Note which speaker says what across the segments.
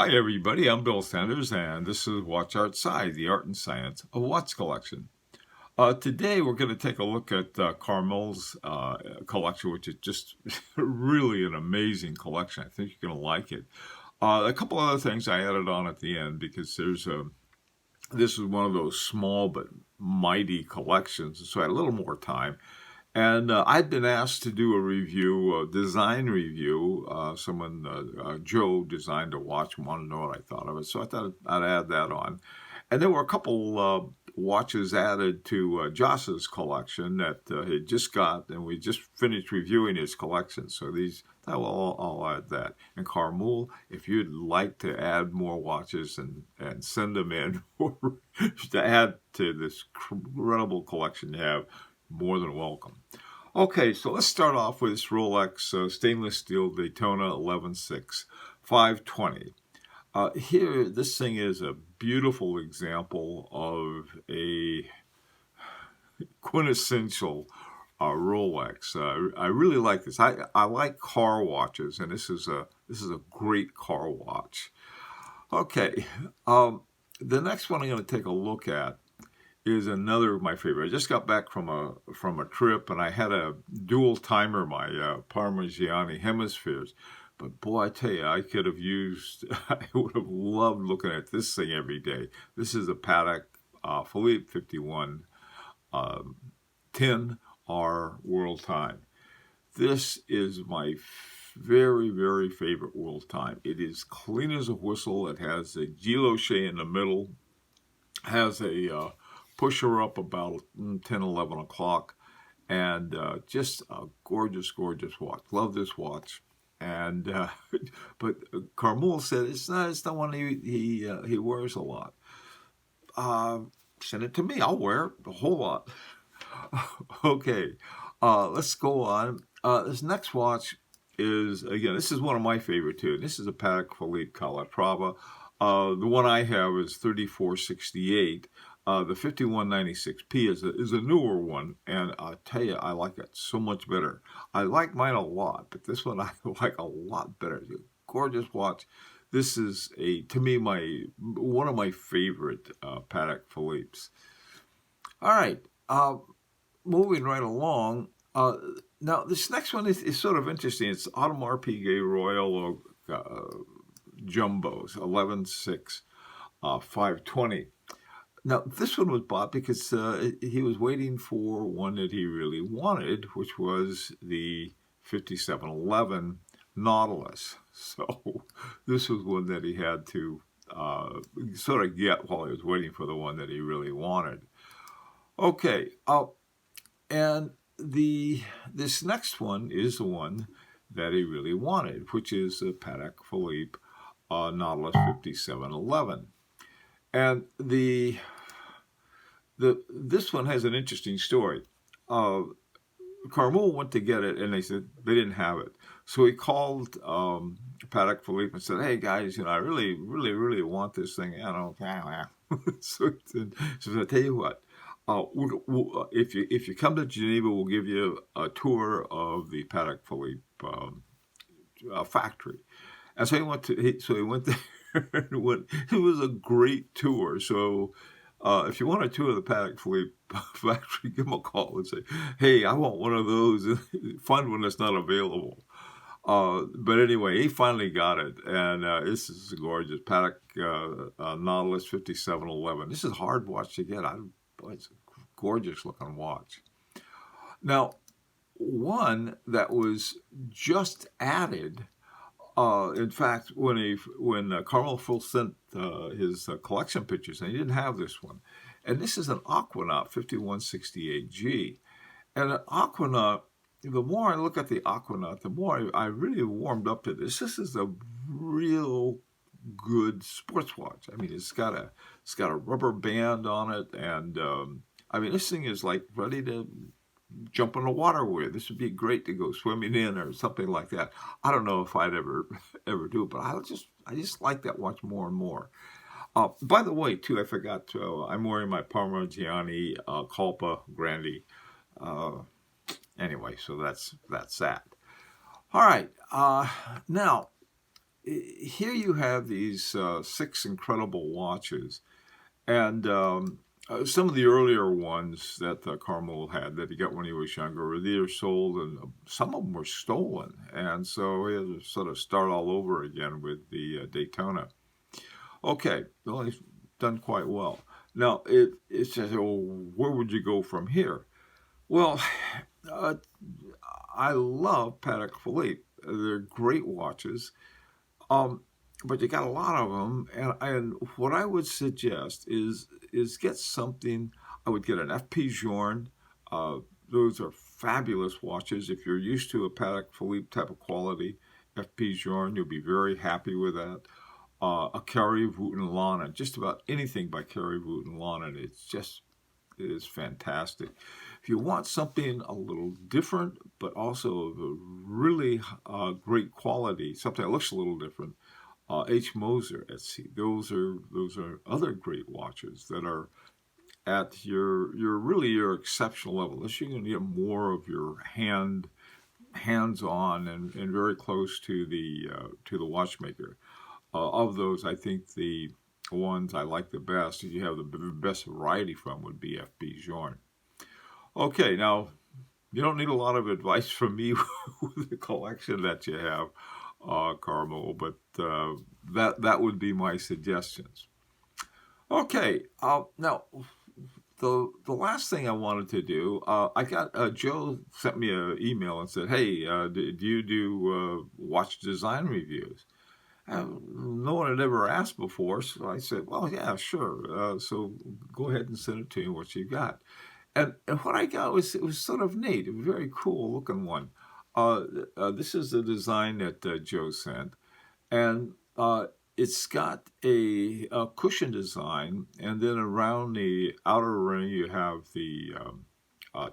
Speaker 1: Hi, everybody. I'm Bill Sanders, and this is Watch Outside, the art and science of watch collection. Today, we're going to take a look at Kamrul's collection, which is just really an amazing collection. I think you're going to like it. A couple other things I added on at the end because this is one of those small but mighty collections, so I had a little more time. And I'd been asked to do a review, a design review. Joe, designed a watch, wanted to know what I thought of it. So I thought I'd add that on. And there were a couple watches added to Joss's collection that he just got, and we just finished reviewing his collection. So I'll add that. And Kamrul, if you'd like to add more watches and send them in to add to this incredible collection you have, more than welcome. Okay, so let's start off with this Rolex stainless steel Daytona 11.6 520. Here, this thing is a beautiful example of a quintessential Rolex. I really like this. I like car watches, and this is a great car watch. Okay, the next one I'm going to take a look at is another of my favorite. I just got back from a trip, and I had a dual timer, my Parmigiani hemispheres. But boy, I tell you, I would have loved looking at this thing every day. This is a Patek Phillipe 51 10R World Time. This is my very, very favorite world time. It is clean as a whistle. It has a guilloche in the middle, has a pusher up about 10, 11 o'clock, and just a gorgeous, gorgeous watch. Love this watch. And but Kamrul said it's not one he wears a lot. Send it to me. I'll wear it a whole lot. Okay, let's go on. This next watch is, again, this is one of my favorite too. This is a Patek Philippe Calatrava. The one I have is 3468. The 5196P is a newer one, and I'll tell you, I like it so much better. I like mine a lot, but this one I like a lot better. It's a gorgeous watch. This is to me, one of my favorite Patek Philippe's. All right, moving right along. Now, this next one is sort of interesting. It's Audemars Piguet Royal Jumbos, 11.6, 520. Now, this one was bought because he was waiting for one that he really wanted, which was the 5711 Nautilus. So this was one that he had to sort of get while he was waiting for the one that he really wanted. Okay, and this next one is the one that he really wanted, which is the Patek Philippe Nautilus 5711. And this one has an interesting story. Kamrul went to get it, and they said they didn't have it. So he called Patek Philippe and said, "Hey guys, I really, really, really want this thing." So I tell you what, if you come to Geneva, we'll give you a tour of the Patek Philippe factory. And so he went there. It was a great tour. So if you want a tour of the Patek Philippe factory, give him a call and say, "Hey, I want one of those." Find one that's not available. But anyway, he finally got it, and this is a gorgeous Patek Nautilus 5711. This is a hard watch to get. It's a gorgeous looking watch. Now, one that was just added. In fact, when Kamrul first sent his collection pictures, and he didn't have this one, and this is an Aquanaut 5168G, and an Aquanaut. The more I look at the Aquanaut, the more I really warmed up to this. This is a real good sports watch. I mean, it's got a rubber band on it, and I mean, this thing is like ready to jump in the water with. This would be great to go swimming in or something like that. I don't know if I'd ever do it, but I just like that watch more and more. By the way, too, I forgot to. I'm wearing my Parmigiani Colpa Grandi. Anyway, so that's that. All right. Now, here you have these six incredible watches, and some of the earlier ones that Kamrul had that he got when he was younger were either sold, and some of them were stolen, and so he had to sort of start all over again with the Daytona. Okay, well, he's done quite well. Now, it says, well, where would you go from here? Well, uh, I love Patek Philippe. They're great watches, um, but you got a lot of them. And what I would suggest is get something. I would get an FP Journe. Uh, those are fabulous watches. If you're used to a Patek Philippe type of quality, FP Journe, you'll be very happy with that. A Carrier Wooten Lana, just about anything by Carrier Wooten Lana. It is fantastic. If you want something a little different, but also of a really great quality, something that looks a little different, H. Moser at sea. Those are other great watches that are at your exceptional level. Unless you're going to get more of your hands on and very close to the watchmaker. Of those, I think the ones I like the best, if you have the best variety from, would be FB Journe. Okay, now you don't need a lot of advice from me with the collection that you have, Carmel, but that would be my suggestions. Okay, now the last thing I wanted to do, I got Joe sent me an email and said, "Hey, do you do watch design reviews?" No one had ever asked before, so I said, "Well, yeah, sure." So go ahead and send it to me what you got. And what I got was, it was sort of neat, a very cool looking one. This is the design that Joe sent, and it's got a cushion design, and then around the outer ring you have the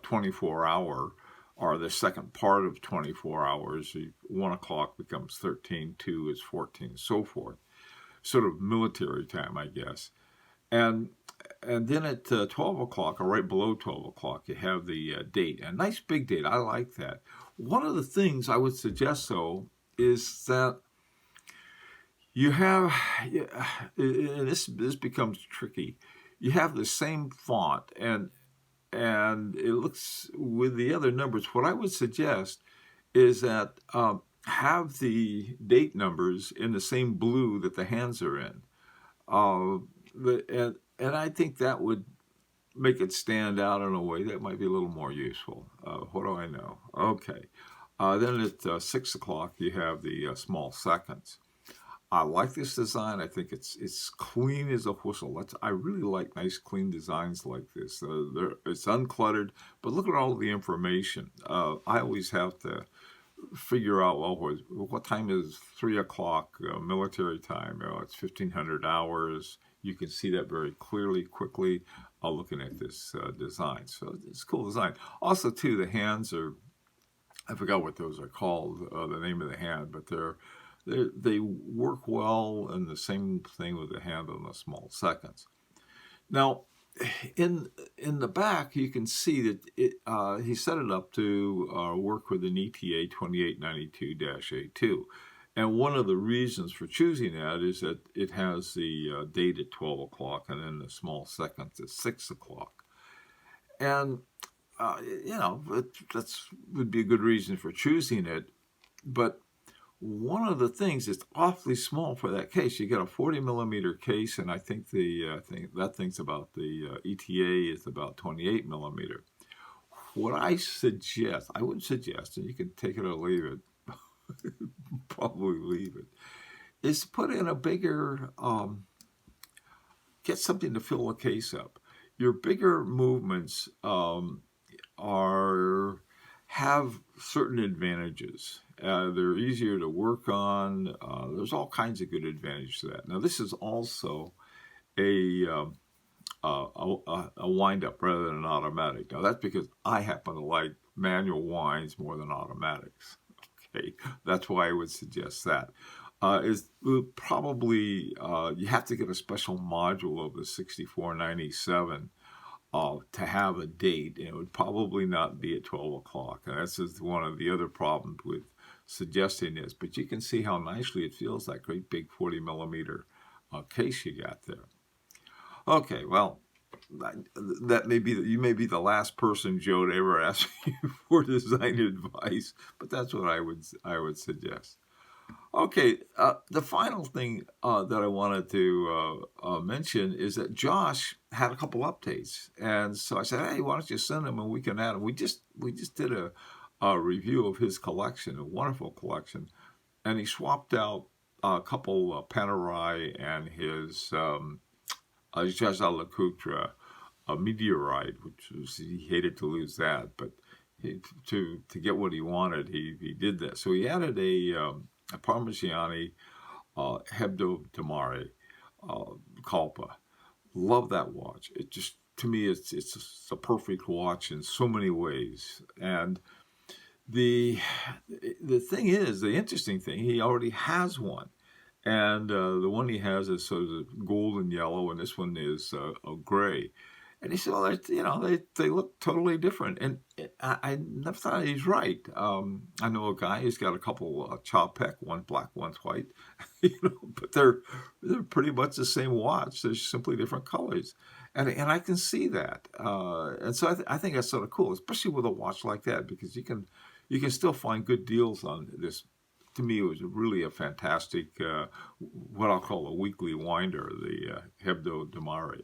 Speaker 1: 24 hour, or the second part of 24 hours. 1 o'clock becomes 13, 2 is 14, so forth. Sort of military time, I guess. And and then at 12 o'clock, or right below 12 o'clock, you have the date. A nice big date. I like that. One of the things I would suggest, though, is that you have, and this becomes tricky. You have the same font, and it looks with the other numbers. What I would suggest is that have the date numbers in the same blue that the hands are in. And I think that would make it stand out in a way that might be a little more useful. What do I know? Okay. Then at 6 o'clock, you have the small seconds. I like this design. I think it's clean as a whistle. I really like nice, clean designs like this. It's uncluttered, but look at all the information. I always have to figure out, well, what time is 3 o'clock military time? It's 1500 hours. You can see that very clearly, quickly, looking at this design. So it's a cool design. Also, too, the hands are, I forgot what those are called, the name of the hand, but they work well, and the same thing with the hand on the small seconds. Now, in the back, you can see that he set it up to work with an ETA 2892-A2. And one of the reasons for choosing that is that it has the date at 12 o'clock and then the small seconds at 6 o'clock. And, that's would be a good reason for choosing it. But one of the things, it's awfully small for that case. You get a 40 millimeter case, and I think that thing's about, the ETA is about 28 millimeter. What I would suggest, and you can take it or leave it, probably leave it, is put in a bigger, get something to fill the case up. Your bigger movements have certain advantages. They're easier to work on. There's all kinds of good advantages to that. Now, this is also a wind up rather than an automatic. Now, that's because I happen to like manual winds more than automatics. Okay, that's why I would suggest that. Is probably you have to get a special module of the 6497 to have a date, and it would probably not be at 12 o'clock. And that's just one of the other problems with suggesting this, but you can see how nicely it feels, that great big 40 millimeter case you got there. Okay, well, that may be you may be the last person, Joe, to ever ask you for design advice, but that's what I would suggest. Okay, the final thing that I wanted to mention is that Josh had a couple updates, and so I said, "Hey, why don't you send them and we can add them?" We just did a review of his collection, a wonderful collection, and he swapped out a couple Panerai and his Jazz Le Coutre a meteorite, which was, he hated to lose that, but to get what he wanted, he did that. So he added a Parmigiani Hebdo Tamare Kalpa. Love that watch. It just, to me, it's a perfect watch in so many ways. And the thing is, the interesting thing, he already has one. And the one he has is sort of gold and yellow, and this one is a gray. And he said, well, they look totally different. And I never thought he's right. I know a guy who's got a couple Chopek, one black, one's white, but they're pretty much the same watch. They're simply different colors. And I can see that. And so I think that's sort of cool, especially with a watch like that, because you can still find good deals on this. To me, it was really a fantastic, what I'll call a weekly winder, the Hebdo Damare.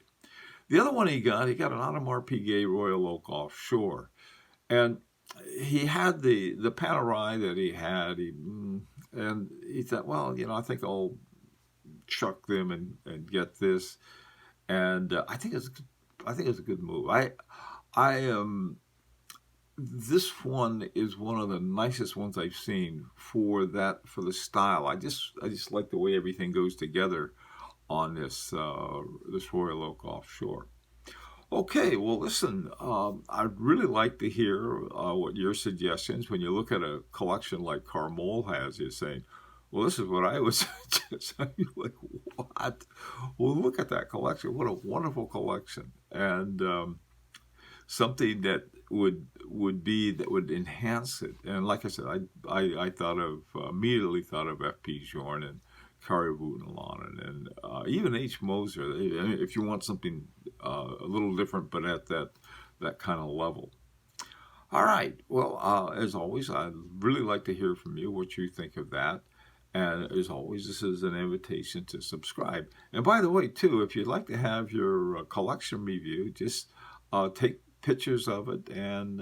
Speaker 1: The other one he got an Audemars Piguet Royal Oak Offshore. And he had the Panerai that he had, and he thought, well, I think I'll chuck them and get this. And I think it's a good move. This one is one of the nicest ones I've seen for the style. I just like the way everything goes together on this Royal Oak Offshore. Okay, well, listen, I'd really like to hear what your suggestions, when you look at a collection like Kamrul has, you're saying, well, this is what I would suggest. You're like, what? Well, look at that collection. What a wonderful collection. And something that would enhance it. And like I said, I immediately thought of F.P. Journe and Caribou Nalanen, and even H. Moser. If you want something a little different, but at that kind of level. All right. Well, as always, I'd really like to hear from you what you think of that. And as always, this is an invitation to subscribe. And by the way, too, if you'd like to have your collection review, just take pictures of it and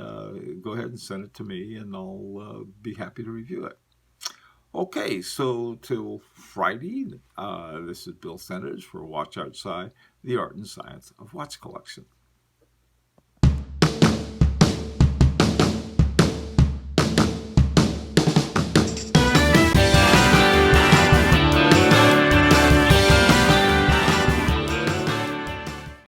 Speaker 1: go ahead and send it to me, and I'll be happy to review it. Okay, so till Friday, this is Bill Sanders for Watch Outside, the Art and Science of Watch Collection.